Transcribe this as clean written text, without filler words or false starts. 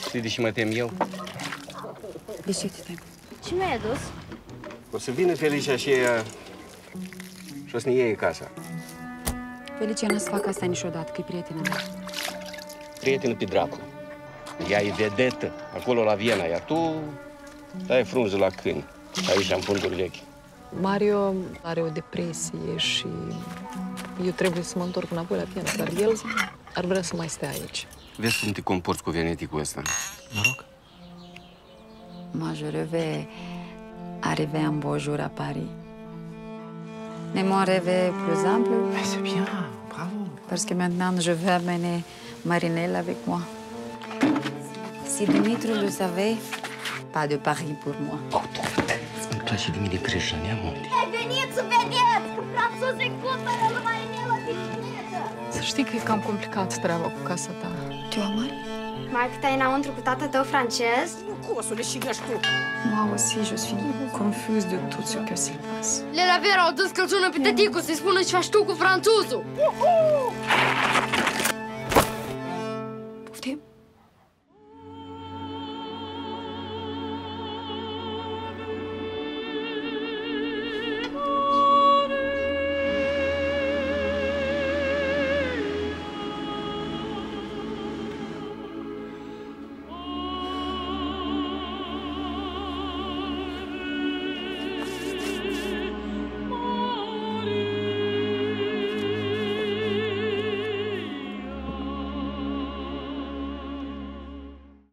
Știi de ce mă tem eu? De ce te temi? Ce mi-ai adus? O să vină Felicia și ea și o să ne iei casa. Felicia n-a să facă asta niciodată, că e prietena mea. Prietenă pe dracu. Ea e vedetă, acolo la Viena, iar tu dai frunză la câini. Aici am funduri vechi. Mario are o depresie și eu trebuie să mă întorc înapoi la Viena, dar el ar vrea să mai stea aici. Vezi cum te comporți cu veneticul ăsta. Noroc. Moi, je rêvais arriver un beau jour à Paris. Mais mon rêve est plus ample. Mais c'est bien, bravo. Parce que maintenant, je veux amener Marinelle avec moi. Si Dimitru le savait, pas de Paris pour moi. Îmi place de mine creșa, neamunte. Veniți să vedeți că franțuzii cumpără lui Marinela bicicletă! Să știi că e cam complicat treaba cu casa ta. Tu as mal? Maică ta e înăuntru cu tată tău francez? Moi aussi, je suis confuse de tout ce que se passe. Lela Vera au dus călciună pe tăticu să-i spună ce faci tu cu franțuzul!